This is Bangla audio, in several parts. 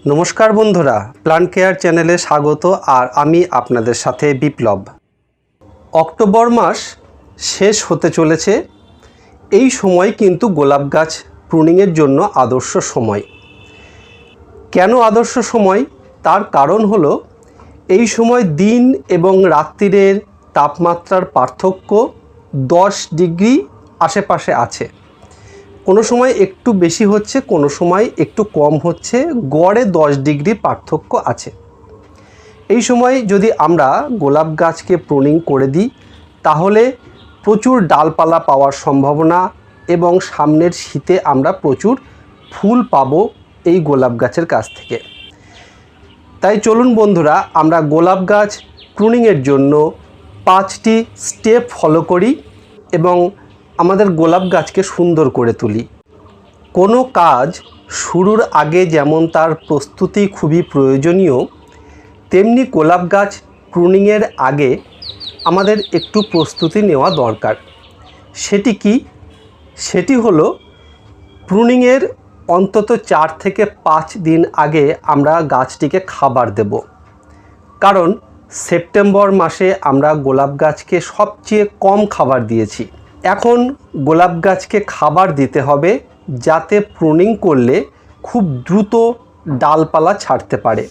নমস্কার বন্ধুরা, প্লান্ট কেয়ার চ্যানেলে স্বাগত। আর আমি আপনাদের সাথে বিপ্লব। অক্টোবর মাস শেষ হতে চলেছে। এই সময় কিন্তু গোলাপ গাছ প্রুনিংয়ের জন্য আদর্শ সময়। কেন আদর্শ সময়? তার কারণ হলো এই সময় দিন এবং রাত্রিরের তাপমাত্রার পার্থক্য 10 ডিগ্রি আশেপাশে আছে। কোনো সময় একটু বেশি হচ্ছে, কোনো সময় একটু কম হচ্ছে, গড়ে 10 ডিগ্রি পার্থক্য আছে। এই সময় যদি আমরা গোলাপ গাছকে প্রুনিং করে দিই তাহলে প্রচুর ডালপালা পাওয়ার সম্ভাবনা এবং সামনের শীতে আমরা প্রচুর ফুল পাবো এই গোলাপ গাছের কাছ থেকে। তাই চলুন বন্ধুরা, আমরা গোলাপ গাছ প্রুনিংয়ের জন্য 5টি স্টেপ ফলো করি এবং আমাদের গোলাপ গাছকে সুন্দর করে তুলি। কোনো কাজ শুরুর আগে যেমন তার প্রস্তুতি খুবই প্রয়োজনীয়, তেমনি গোলাপ গাছ প্রুনিংয়ের আগে আমাদের একটু প্রস্তুতি নেওয়া দরকার। সেটি কি? সেটি হলো প্রুনিংয়ের অন্তত 4 থেকে 5 দিন আগে আমরা গাছটিকে খাবার দেব। কারণ সেপ্টেম্বর মাসে আমরা গোলাপ গাছকে সবচেয়ে কম খাবার দিয়েছি। এখন গোলাপ গাছকে খাবার দিতে হবে যাতে প্রুনিং করলে খুব দ্রুত ডালপালা ছাড়তে পারে।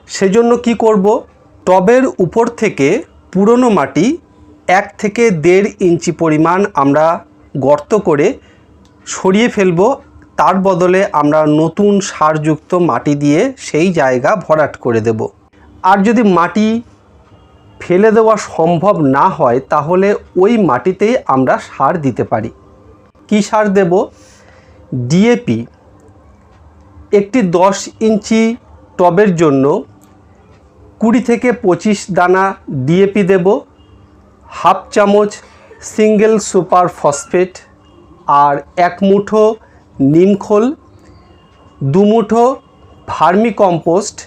সেজন্য কি করব? টবের উপর থেকে পুরনো মাটি 1 থেকে 1.5 ইঞ্চি পরিমাণ আমরা গর্ত করে সরিয়ে ফেলব। তার বদলে আমরা নতুন সারযুক্ত মাটি দিয়ে সেই জায়গা ভরাট করে দেব। আর যদি মাটি ফেলে দেওয়া সম্ভব না হয় তাহলে ওই মাটিতেই আমরা সার দিতে পারি। কি সার দেব? ডিএপি। একটি 10 ইঞ্চি টবের জন্য 20 থেকে 25 দানা ডিএপি দেব, 1/2 চামচ সিঙ্গেল সুপার ফসফেট, আর 1 মুঠো নিমখোল, 2 মুঠো ভার্মি কম্পোস্ট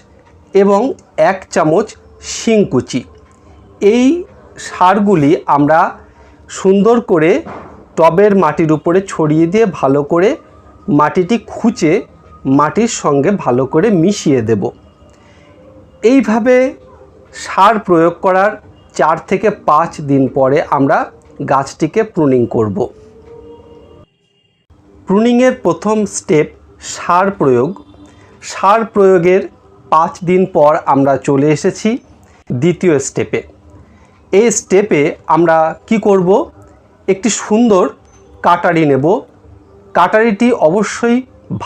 এবং 1 চামচ শিংকুচি। এই সারগুলি আমরা সুন্দর করে টবের মাটির উপরে ছড়িয়ে দিয়ে ভালো করে মাটিটি খুঁচে মাটির সঙ্গে ভালো করে মিশিয়ে দেব। এইভাবে সার প্রয়োগ করার 4 থেকে 5 দিন পরে আমরা গাছটিকে প্রুনিং করব। প্রুনিংয়ের প্রথম স্টেপ সার প্রয়োগ। সার প্রয়োগের 5 দিন পর আমরা চলে এসেছি দ্বিতীয় স্টেপে। এই স্টেপে আমরা কি করব? একটি সুন্দর কাটারি নেব। কাটারিটি অবশ্যই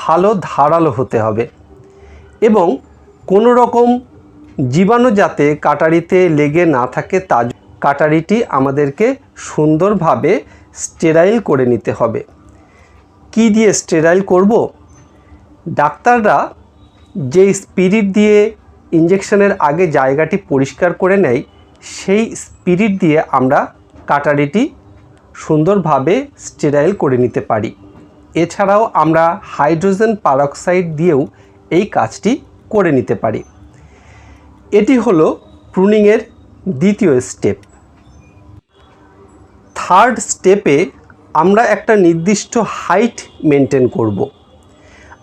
ভালো ধারালো হতে হবে এবং কোনো রকম জীবাণু যাতে কাটারিতে লেগে না থাকে তা কাটারিটি আমাদেরকে সুন্দরভাবে স্টেরাইল করে নিতে হবে। কি দিয়ে স্টেরাইল করব? ডাক্তাররা যে স্পিরিট দিয়ে ইঞ্জেকশনের আগে জায়গাটি পরিষ্কার করে নেয়, সেই স্পিরিট দিয়ে আমরা কাটারিটি সুন্দরভাবে স্টেরাইল করে নিতে পারি। এছাড়াও আমরা হাইড্রোজেন পারক্সাইড দিয়েও এই কাজটি করে নিতে পারি। এটি হলো প্রুনিংয়ের দ্বিতীয় স্টেপ। থার্ড স্টেপে আমরা একটা নির্দিষ্ট হাইট মেনটেন করব।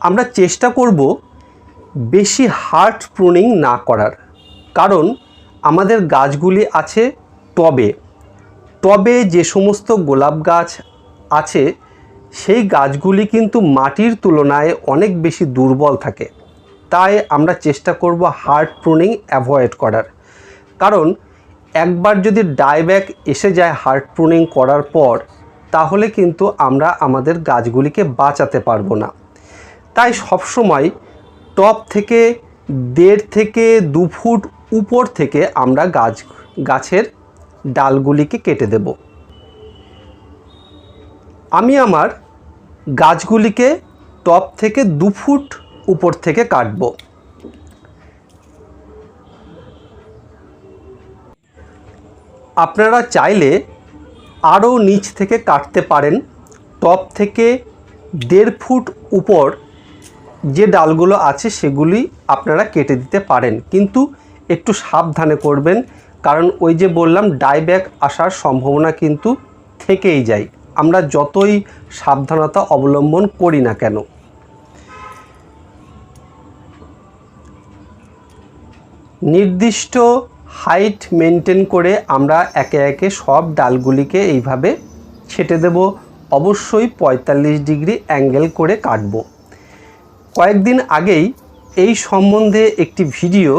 আমরা চেষ্টা করব বেশি হার্ড প্রুনিং না করার, কারণ আমাদের গাছগুলি আছে টবে। টবে যে সমস্ত গোলাপ গাছ আছে সেই গাছগুলি কিন্তু মাটির তুলনায় অনেক বেশি দুর্বল থাকে। তাই আমরা চেষ্টা করব হার্ড প্রুনিং অ্যাভয়েড করার। কারণ একবার যদি ডাইব্যাক এসে যায় হার্ড প্রুনিং করার পর, তাহলে কিন্তু আমরা আমাদের গাছগুলিকে বাঁচাতে পারবো না। তাই সবসময় টব থেকে 1.5 থেকে 2 ফুট উপর থেকে আমরা গাছের ডালগুলিকে কেটে দেব। আমি আমার গাছগুলিকে টব থেকে 2 ফুট উপর থেকে কাটব। আপনারা চাইলে আরও নিচ থেকে কাটতে পারেন। টব থেকে 1.5 ফুট উপর যে ডালগুলো আছে সেগুলি আপনারা কেটে দিতে পারেন, কিন্তু একটু সাবধানে করবেন, কারণ ওই যে বললাম ডাইব্যাক আসার সম্ভাবনা কিন্তু থেকেই যায় আমরা যতই সাবধানতা অবলম্বন করি না কেন। নির্দিষ্ট হাইট মেনটেন করে আমরা একে একে সব ডালগুলিকে এইভাবে ছেটে দেব। অবশ্যই 45 ডিগ্রি অ্যাঙ্গেল করে কাটব। কয়েকদিন আগেই এই সম্বন্ধে একটি ভিডিও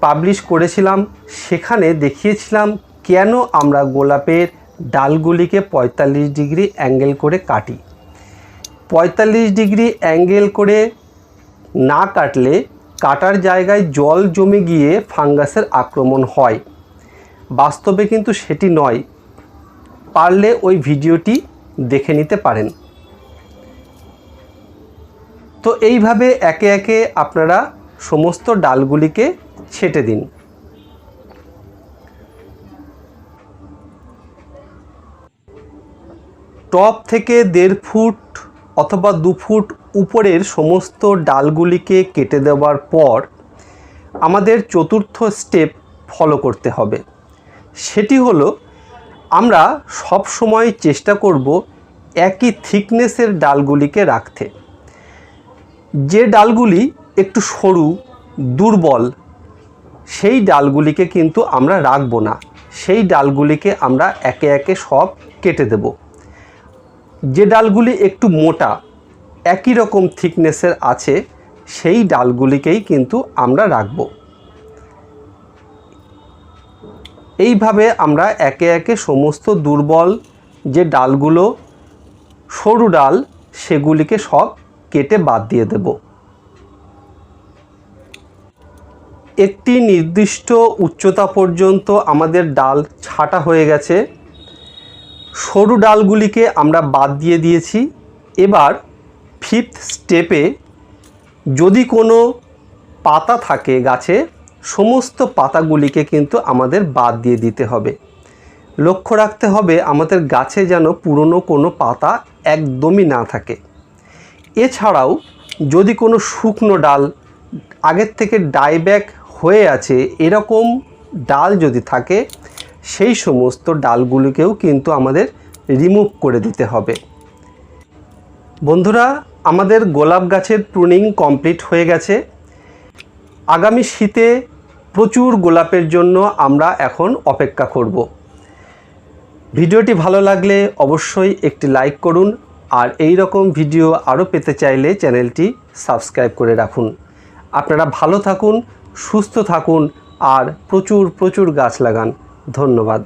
পাবলিশ করেছিলাম, সেখানে দেখিয়েছিলাম কেন আমরা গোলাপের ডালগুলিকে 45 ডিগ্রি অ্যাঙ্গেল করে কাটি। 45 ডিগ্রি অ্যাঙ্গেল করে না কাটলে কাটার জায়গায় জল জমে গিয়ে ফাঙ্গাসের আক্রমণ হয়। বাস্তবে কিন্তু সেটি নয়। পারলে ওই ভিডিওটি দেখে নিতে পারেন। তো এইভাবে একে একে আপনারা সমস্ত ডালগুলিকে ছেটে দিন। টপ থেকে 1.5 ফুট অথবা 2 ফুট উপরের সমস্ত ডালগুলিকে কেটে দেওয়ার পর আমাদের চতুর্থ স্টেপ ফলো করতে হবে। সেটি হলো, আমরা সব সময় চেষ্টা করব একই থিকনেসের ডালগুলিকে রাখতে। যে ডালগুলি একটু সরু দুর্বল সেই ডালগুলিকে কিন্তু আমরা রাখবো না, সেই ডালগুলিকে আমরা একে একে সব কেটে দেব। যে ডালগুলি একটু মোটা একই রকম থিকনেসের আছে সেই ডালগুলিকেই কিন্তু আমরা রাখব। এইভাবে আমরা একে একে সমস্ত দুর্বল যে ডালগুলো সরু ডাল সেগুলিকে সব কেটে বাদ দিয়ে দেব। একটি নির্দিষ্ট উচ্চতা পর্যন্ত আমাদের ডাল ছাঁটা হয়ে গেছে। সরু ডালগুলিকে আমরা বাদ দিয়ে দিয়েছি। এবার 5th স্টেপে যদি কোনো পাতা থাকে গাছে, সমস্ত পাতাগুলিকে কিন্তু আমাদের বাদ দিয়ে দিতে হবে। লক্ষ্য রাখতে হবে আমাদের গাছে যেন পুরনো কোনো পাতা একদমই না থাকে। এছাড়াও যদি কোনো শুকনো ডাল আগের থেকে ডাইব্যাক হয়ে আছে এরকম ডাল যদি থাকে, সেই সমস্ত ডালগুলিকেও কিন্তু আমাদের রিমুভ করে দিতে হবে। বন্ধুরা, আমাদের গোলাপ গাছের প্রুনিং কমপ্লিট হয়ে গেছে। আগামী শীতে প্রচুর গোলাপের জন্য আমরা এখন অপেক্ষা করব। ভিডিওটি ভালো লাগলে অবশ্যই একটি লাইক করুন, আর এই রকম ভিডিও আরও পেতে চাইলে চ্যানেলটি সাবস্ক্রাইব করে রাখুন। আপনারা ভালো থাকুন, সুস্থ থাকুন আর প্রচুর গাছ লাগান। ধন্যবাদ।